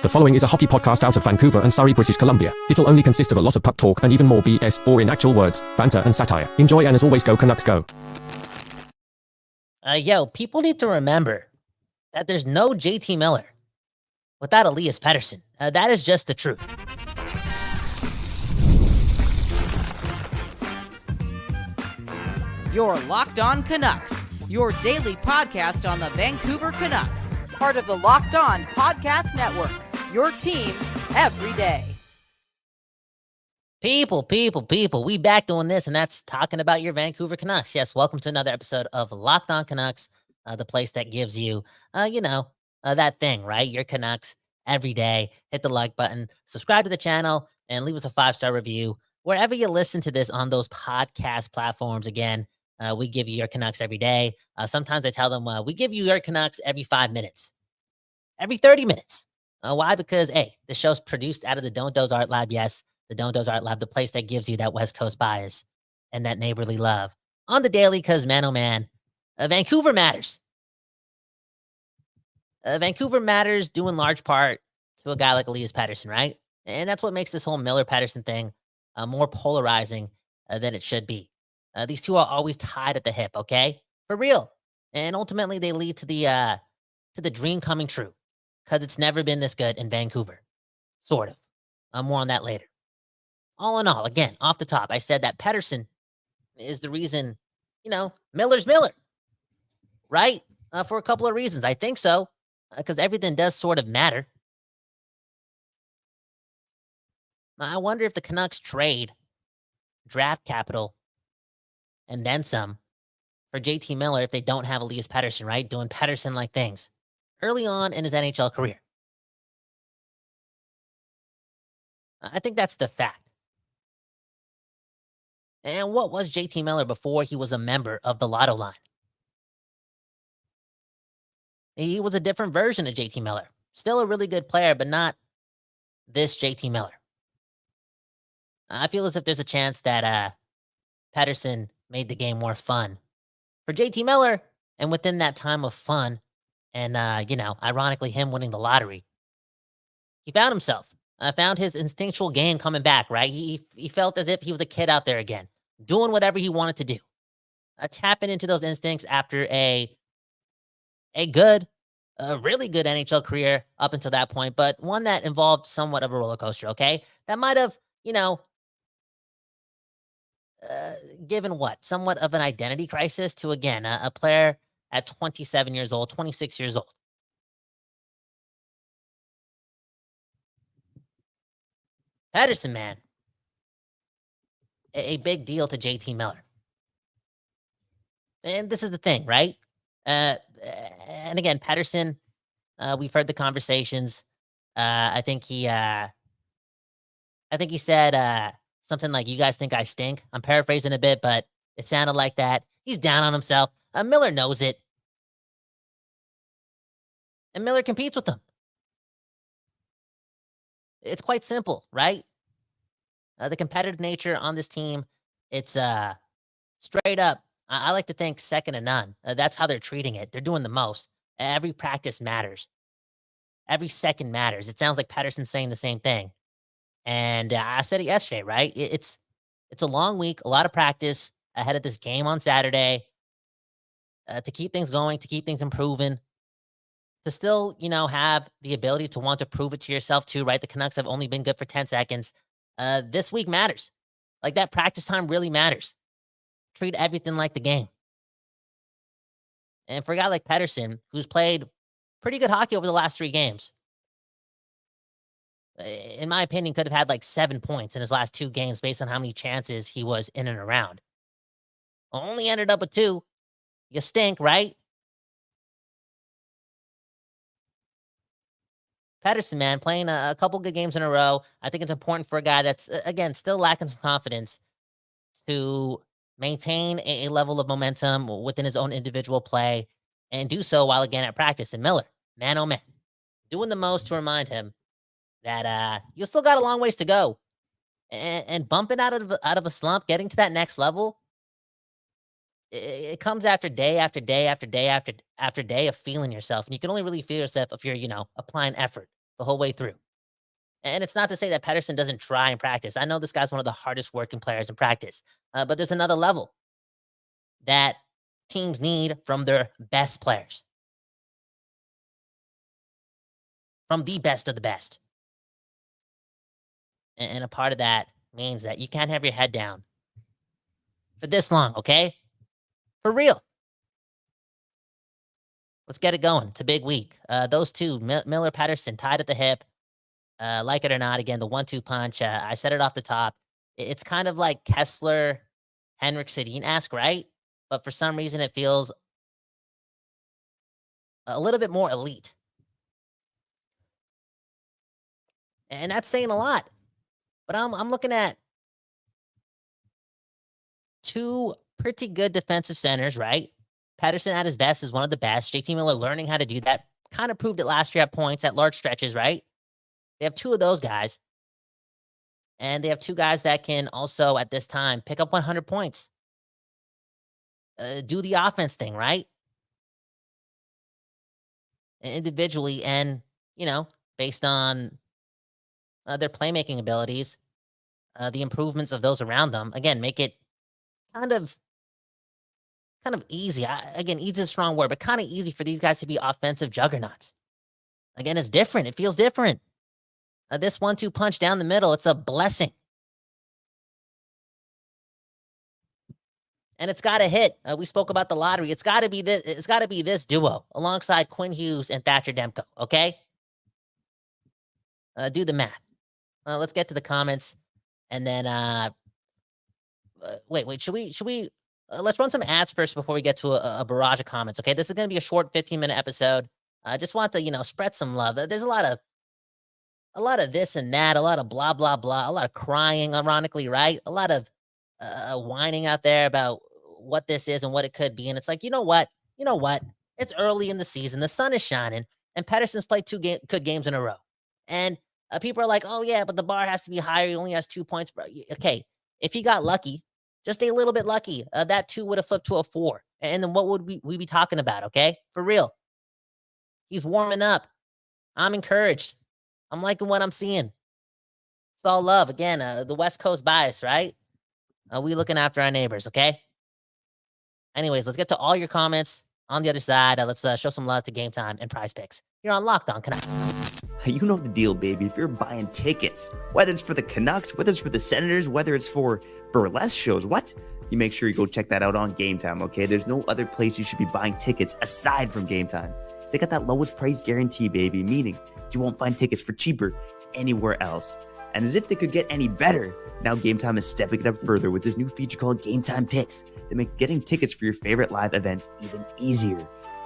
The following is a hockey podcast out of Vancouver and Surrey, British Columbia. It'll only consist of a lot of puck talk and even more BS, or in actual words, banter and satire. Enjoy, and as always, go Canucks go. People need to remember that there's no JT Miller without Elias Pettersson. That is just the truth. You're Locked On Canucks, your daily podcast on the Vancouver Canucks, part of the Locked On Podcast Network, your team every day. People, we back doing this, and that's talking about your Vancouver Canucks. Yes, welcome to another episode of Locked On Canucks, the place that gives you, that thing, right? Your Canucks every day. Hit the like button, subscribe to the channel, and leave us a 5-star review. Wherever you listen to this on those podcast platforms, again, we give you your Canucks every day. Sometimes I tell them we give you your Canucks every 5 minutes, every 30 minutes. Why? Because, hey, the show's produced out of the Don't Doze Art Lab. Yes, the Don't Doze Art Lab, the place that gives you that West Coast bias and that neighborly love on the daily, because, man, oh, man, Vancouver matters. Vancouver matters due in large part to a guy like Elias Pettersson, right? And that's what makes this whole Miller-Pettersson thing more polarizing than it should be. These two are always tied at the hip, okay? For real. And ultimately, they lead to the dream coming true, because it's never been this good in Vancouver. Sort of. More on that later. All in all, again, off the top, I said that Patterson is the reason, Miller's Miller. Right? For a couple of reasons. I think so, because everything does sort of matter. I wonder if the Canucks trade draft capital and then some for JT Miller if they don't have Elias Pettersson, right? Doing Pettersson-like things early on in his NHL career. I think that's the fact. And what was JT Miller before he was a member of the Lotto line? He was a different version of JT Miller. Still a really good player, but not this JT Miller. I feel as if there's a chance that Patterson made the game more fun for JT Miller, and within that time of fun and, ironically, him winning the lottery, he found himself. Found his instinctual game coming back, right? He felt as if he was a kid out there again, doing whatever he wanted to do. Tapping into those instincts after a really good NHL career up until that point, but one that involved somewhat of a roller coaster, okay? That might have, given somewhat of an identity crisis to, again, a player at 27 years old, 26 years old. Patterson, man, a big deal to JT Miller. And this is the thing, right? And again, Patterson, we've heard the conversations. I think he said something like, "You guys think I stink?" I'm paraphrasing a bit, but it sounded like that. He's down on himself. Miller knows it. And Miller competes with him. It's quite simple, right? The competitive nature on this team, it's straight up, I like to think, second to none. That's how they're treating it. They're doing the most. Every practice matters. Every second matters. It sounds like Patterson's saying the same thing. And I said it yesterday, right? It's a long week, a lot of practice ahead of this game on Saturday to keep things going, to keep things improving, to still, have the ability to want to prove it to yourself too, right? The Canucks have only been good for 10 seconds. This week matters. Like, that practice time really matters. Treat everything like the game. And for a guy like Patterson, who's played pretty good hockey over the last 3 games, in my opinion, could have had like 7 points in his last 2 games based on how many chances he was in and around. Only ended up with 2. You stink, right? Patterson, man, playing a couple good games in a row. I think it's important for a guy that's, again, still lacking some confidence to maintain a level of momentum within his own individual play and do so while, again, at practice. And Miller, man, oh man, doing the most to remind him that you still got a long ways to go. And bumping out of a slump, getting to that next level, it comes after day after day after day after day of feeling yourself. And you can only really feel yourself if you're, applying effort the whole way through. And it's not to say that Pettersson doesn't try in practice. I know this guy's one of the hardest working players in practice, but there's another level that teams need from their best players, from the best of the best. And a part of that means that you can't have your head down for this long, okay? For real. Let's get it going. It's a big week. Those two, Miller, Pettersson, tied at the hip. Like it or not, again, the 1-2 punch. I said it off the top. It's kind of like Kessler, Henrik Sedin-esque, right? But for some reason, it feels a little bit more elite. And that's saying a lot. But I'm looking at two pretty good defensive centers, right? Patterson at his best is one of the best. JT Miller learning how to do that. Kind of proved it last year at points, at large stretches, right? They have two of those guys. And they have two guys that can also, at this time, pick up 100 points. Do the offense thing, right? Individually and, based on their playmaking abilities, the improvements of those around them, again, make it kind of easy. Again, easy is a strong word, but kind of easy for these guys to be offensive juggernauts. Again, it's different. It feels different. This 1-2 punch down the middle, it's a blessing. And it's got to hit. We spoke about the lottery. It's got to be this. It's got to be this duo alongside Quinn Hughes and Thatcher Demko. Okay. Do the math. Let's get to the comments, and then wait. Should we? Let's run some ads first before we get to a barrage of comments. Okay, this is going to be a short 15-minute episode. I just want to spread some love. There's a lot of this and that, a lot of blah blah blah, a lot of crying, ironically, right? A lot of whining out there about what this is and what it could be, and it's like, you know what? It's early in the season, the sun is shining, and Patterson's played two good games in a row, and people are like, oh yeah, but the bar has to be higher. He only has 2 points, bro. Okay, if he got lucky, just a little bit lucky, that 2 would have flipped to a 4, and then what would we be talking about? Okay, for real, he's warming up. I'm encouraged. I'm liking what I'm seeing. It's all love. Again, the West Coast bias, right? We looking after our neighbors, okay? Anyways, let's get to all your comments on the other side. Let's show some love to Gametime and PrizePicks. You're on Locked On Canucks. You know the deal, baby. If you're buying tickets, whether it's for the Canucks, whether it's for the Senators, whether it's for burlesque shows, you make sure you go check that out on Gametime, okay? There's no other place you should be buying tickets aside from Gametime. They got that lowest price guarantee, baby, meaning you won't find tickets for cheaper anywhere else. And as if they could get any better, now Gametime is stepping it up further with this new feature called Gametime Picks that make getting tickets for your favorite live events even easier.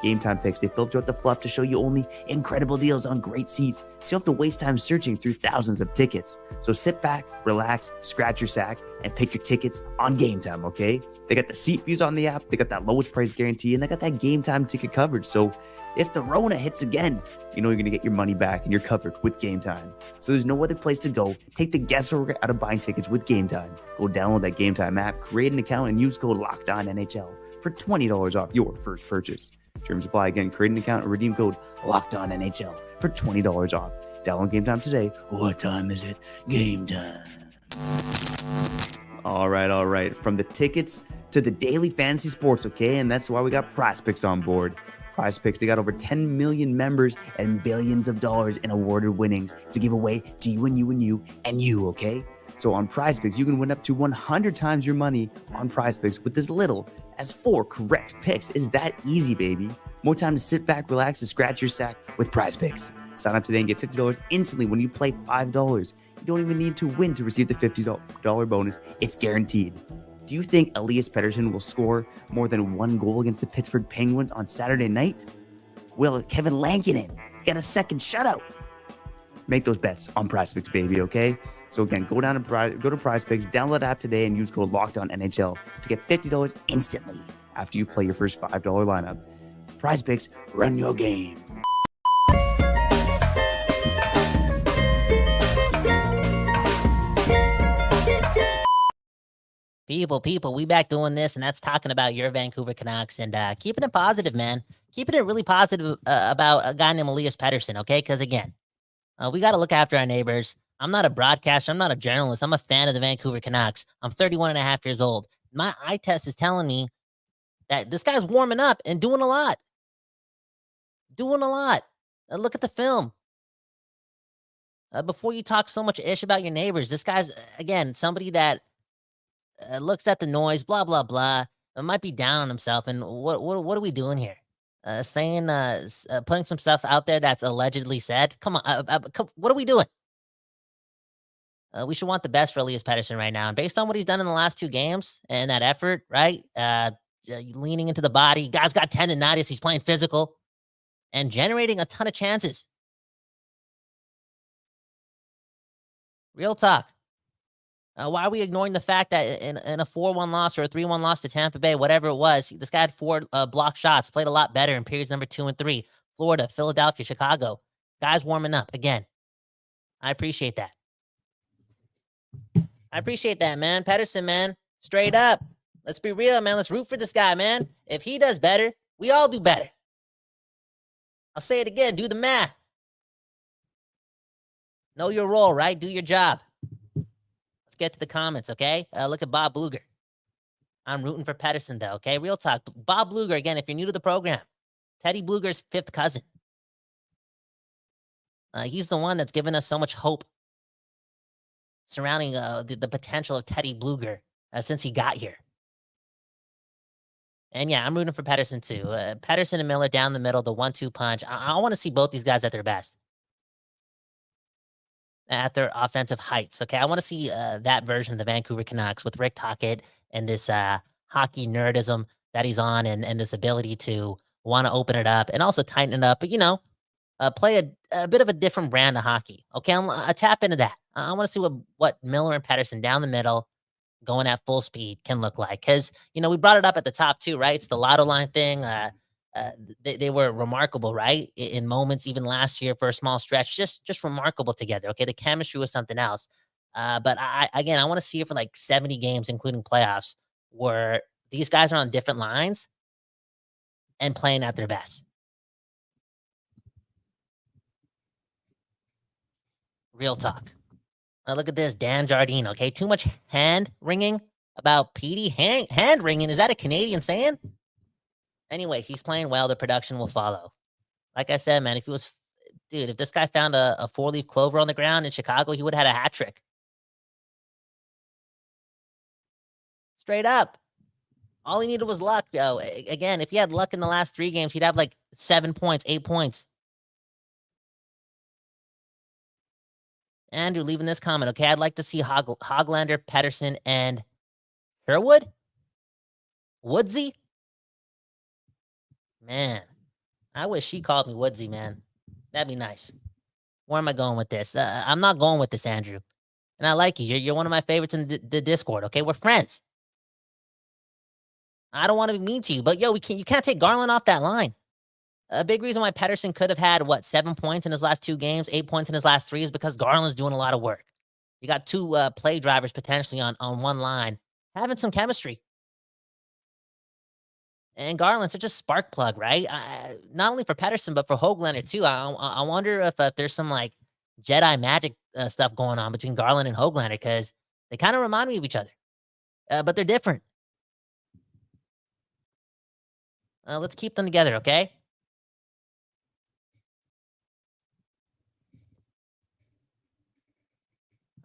Gametime Picks, they filter out the fluff to show you only incredible deals on great seats, so you don't have to waste time searching through thousands of tickets. So sit back, relax, scratch your sack, and pick your tickets on Gametime, okay? They got the seat views on the app, they got that lowest price guarantee, and they got that Gametime ticket coverage. So if the Rona hits again, you know you're going to get your money back and you're covered with Gametime. So there's no other place to go. Take the guesswork out of buying tickets with Gametime. Go download that Gametime app, create an account, and use code LOCKEDONNHL for $20 off your first purchase. Terms apply. Again, create an account and redeem code LOCKEDONNHL for $20 off. Download Gametime today. What time is it? Gametime. All right. From the tickets to the daily fantasy sports, okay? And that's why we got PrizePicks on board. PrizePicks, they got over 10 million members and billions of dollars in awarded winnings to give away to you and you and you and you, okay? So on PrizePicks, you can win up to 100 times your money on PrizePicks with as little as 4 correct picks. It's that easy, baby. More time to sit back, relax, and scratch your sack with PrizePicks. Sign up today and get $50 instantly when you play $5. You don't even need to win to receive the $50 bonus. It's guaranteed. Do you think Elias Pettersson will score more than 1 goal against the Pittsburgh Penguins on Saturday night? Will Kevin Lankinen get a second shutout? Make those bets on PrizePicks, baby, okay? So again, go to PrizePicks, download the app today, and use code LOCKEDONNHL to get $50 instantly after you play your first $5 lineup. PrizePicks, run your game. People, we back doing this, and that's talking about your Vancouver Canucks and keeping it positive, man. Keeping it really positive about a guy named Elias Pettersson, okay? Because, again, We got to look after our neighbors. I'm not a broadcaster. I'm not a journalist. I'm a fan of the Vancouver Canucks. I'm 31 and a half years old. My eye test is telling me that this guy's warming up and doing a lot. Doing a lot. Look at the film. Before you talk so much ish about your neighbors, this guy's, again, somebody that looks at the noise, blah, blah, blah. Might be down on himself. And what are we doing here? Putting some stuff out there that's allegedly said. Come on. What are we doing? We should want the best for Elias Pettersson right now. And based on what he's done in the last 2 games and that effort, right? Leaning into the body. Guy's got tendonitis. He's playing physical and generating a ton of chances. Real talk. Why are we ignoring the fact that in a 4-1 loss or a 3-1 loss to Tampa Bay, whatever it was, this guy had 4 block shots, played a lot better in periods number 2 and 3. Florida, Philadelphia, Chicago. Guys warming up. Again, I appreciate that. I appreciate that, man. Pettersson, man. Straight up. Let's be real, man. Let's root for this guy, man. If he does better, we all do better. I'll say it again. Do the math. Know your role, right? Do your job. Let's get to the comments, okay? Look at Bob Bluger. I'm rooting for Pettersson, though, okay? Real talk. Bob Bluger, again, if you're new to the program, Teddy Bluger's 5th cousin. He's the one that's given us so much hope surrounding the potential of Teddy Bluger since he got here. And yeah, I'm rooting for Patterson too. Patterson and Miller down the middle, the 1-2 punch. I want to see both these guys at their best. At their offensive heights, okay? I want to see that version of the Vancouver Canucks with Rick Tocchet and this hockey nerdism that he's on and this ability to want to open it up and also tighten it up, but, play a bit of a different brand of hockey, okay? I tap into that. I want to see what Miller and Pettersson down the middle going at full speed can look like. Because, we brought it up at the top too, right? It's the lotto line thing. They were remarkable, right? In moments, even last year for a small stretch, just remarkable together. Okay, the chemistry was something else. But I want to see it for like 70 games, including playoffs, where these guys are on different lines and playing at their best. Real talk. Look at this, Dan Jardine. Okay, too much hand wringing about Petey. Hand wringing, is that a Canadian saying? Anyway, he's playing well. The production will follow. Like I said, man, if this guy found a 4-leaf clover on the ground in Chicago, he would have had a hat trick. Straight up. All he needed was luck, yo. Again, if he had luck in the last 3 games, he'd have like 7 points, 8 points. Andrew leaving this comment. Okay, I'd like to see Hoglander, Pettersson, and Sherwood? Woodsy? Man, I wish she called me Woodsy, man. That'd be nice. Where am I going with this? I'm not going with this, Andrew. And I like you. You're one of my favorites in the Discord, okay? We're friends. I don't want to be mean to you, but, you can't take Garland off that line. A big reason why Pettersson could have had, 7 points in his last 2 games, 8 points in his last 3 is because Garland's doing a lot of work. You got 2 play drivers potentially on one line, having some chemistry. And Garland's such a spark plug, right? Not only for Pettersson, but for Hoglander, too. I wonder if there's some, Jedi magic stuff going on between Garland and Hoglander, because they kind of remind me of each other. But they're different. Let's keep them together, okay?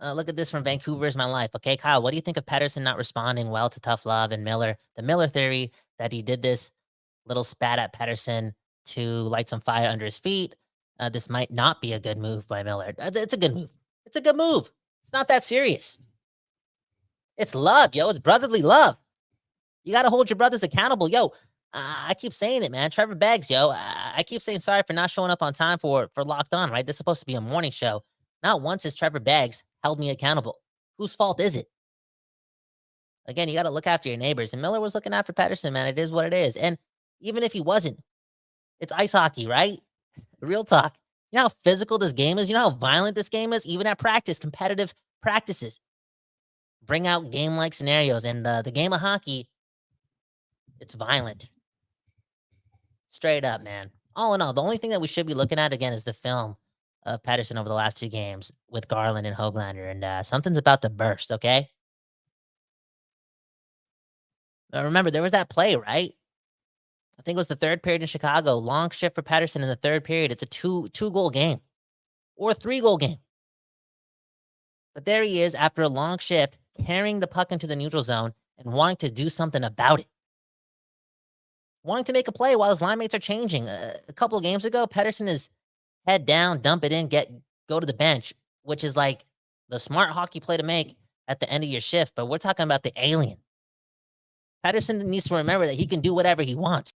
Look at this from Vancouver is my life. Okay, Kyle, what do you think of Pettersson not responding well to tough love and Miller? The Miller theory that he did this little spat at Pettersson to light some fire under his feet. This might not be a good move by Miller. It's a good move. It's a good move. It's not that serious. It's love, yo. It's brotherly love. You got to hold your brothers accountable. Yo, I keep saying it, man. Trevor Beggs, yo. I keep saying sorry for not showing up on time for Locked On, right? This is supposed to be a morning show. Not once has Trevor Beggs held me accountable. Whose fault is it? Again, you got to look after your neighbors. And Miller was looking after Pettersson, man. It is what it is. And even if he wasn't, it's ice hockey, right? Real talk. You know how physical this game is? You know how violent this game is? Even at practice, competitive practices. Bring out game-like scenarios. And the game of hockey, it's violent. Straight up, man. All in all, the only thing that we should be looking at, again, is the film of Patterson over the last 2 games with Garland and Hoglander, and something's about to burst, okay? Remember, there was that play, right? I think it was the 3rd period in Chicago. Long shift for Patterson in the 3rd period. It's a two-goal game or a 3-goal game. But there he is after a long shift, carrying the puck into the neutral zone and wanting to do something about it. Wanting to make a play while his line mates are changing. A couple of games ago, Patterson is head down, dump it in, go to the bench, which is like the smart hockey play to make at the end of your shift. But we're talking about the alien. Patterson needs to remember that he can do whatever he wants,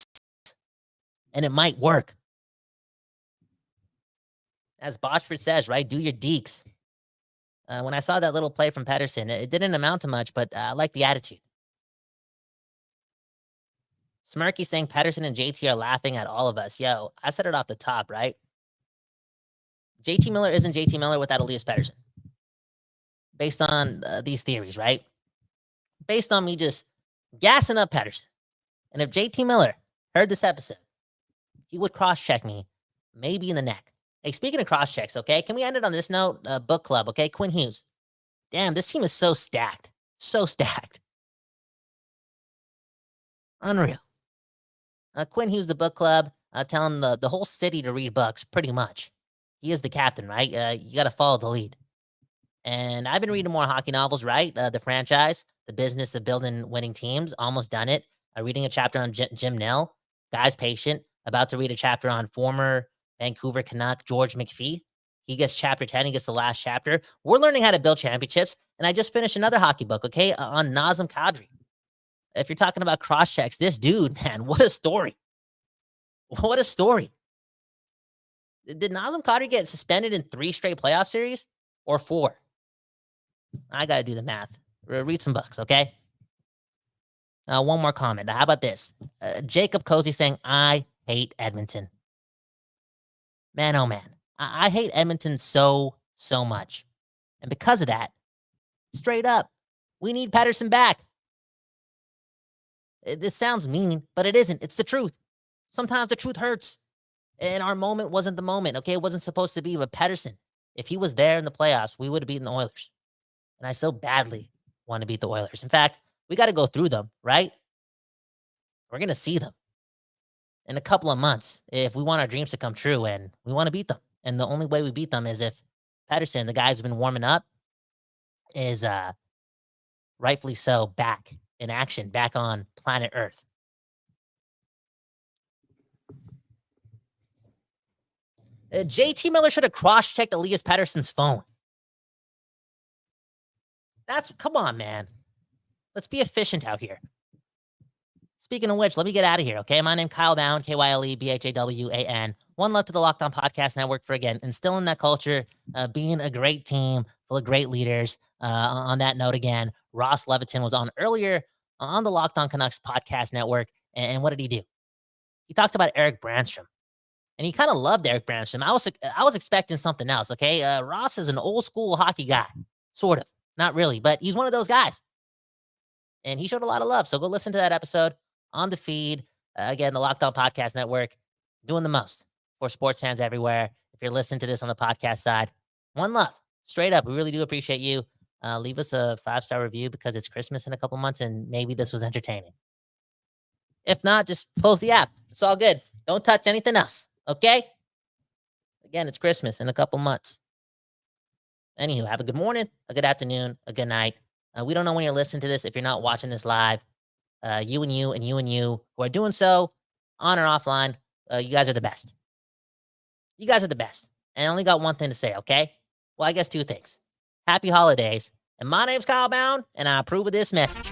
and it might work. As Bochford says, right? Do your deeks. When I saw that little play from Patterson, it didn't amount to much, but I like the attitude. Smirky saying Patterson and JT are laughing at all of us. Yo, I said it off the top, right? JT Miller isn't JT Miller without Elias Pettersson. Based on these theories, right? Based on me just gassing up Patterson. And if JT Miller heard this episode, he would cross-check me, maybe in the neck. Hey, speaking of cross-checks, okay, can we end it on this note? Book club, okay? Quinn Hughes. Damn, this team is so stacked. So stacked. Unreal. Quinn Hughes, the book club, telling the whole city to read books, pretty much. He is the captain, right? You got to follow the lead. And I've been reading more hockey novels, right? The franchise, the business of building winning teams, almost done it. Reading a chapter on Jim Nell. Guy's patient. About to read a chapter on former Vancouver Canuck George McPhee. He gets chapter 10. He gets the last chapter. We're learning how to build championships. And I just finished another hockey book, okay, on Nazem Kadri. If you're talking about cross-checks, this dude, man, what a story. What a story. Did Nazem Kadri get suspended in 3 straight playoff series or 4? I got to do the math. Read some books, okay? One more comment. How about this? Jacob Cozy saying, I hate Edmonton. Man, oh man. I hate Edmonton so much. And because of that, straight up, we need Patterson back. This sounds mean, but it isn't. It's the truth. Sometimes the truth hurts. And our moment wasn't the moment, okay? It wasn't supposed to be, but Patterson, if he was there in the playoffs, we would have beaten the Oilers. And I so badly want to beat the Oilers. In fact, we got to go through them, right? We're going to see them in a couple of months if we want our dreams to come true, and we want to beat them. And the only way we beat them is if Patterson, the guys who've been warming up, is rightfully so back in action, back on planet Earth. JT Miller should have cross-checked Elias Pettersson's phone. Come on, man. Let's be efficient out here. Speaking of which, let me get out of here, okay? My name's Kyle Bound, KYLEBHAWAN. One love to the Locked On Podcast Network for, again, instilling that culture, being a great team full of great leaders. On that note, again, Ross Leviton was on earlier on the Locked On Canucks Podcast Network, and what did he do? He talked about Eric Brannstrom, and he kind of loved Eric Brannstrom. I was expecting something else, okay? Ross is an old-school hockey guy, sort of. Not really, but he's one of those guys. And he showed a lot of love, so go listen to that episode on the feed. Again, the Locked On Podcast Network, doing the most for sports fans everywhere. If you're listening to this on the podcast side, one love. Straight up, we really do appreciate you. Leave us a 5-star review because it's Christmas in a couple months, and maybe this was entertaining. If not, just close the app. It's all good. Don't touch anything else, okay? Again, it's Christmas in a couple months. Anywho, have a good morning, a good afternoon, a good night. We don't know when you're listening to this if you're not watching this live. You and you and you and you who are doing so on or offline, you guys are the best. You guys are the best. And I only got one thing to say, okay? Well, I guess 2 things. Happy holidays. And my name's Kyle Bound, and I approve of this message.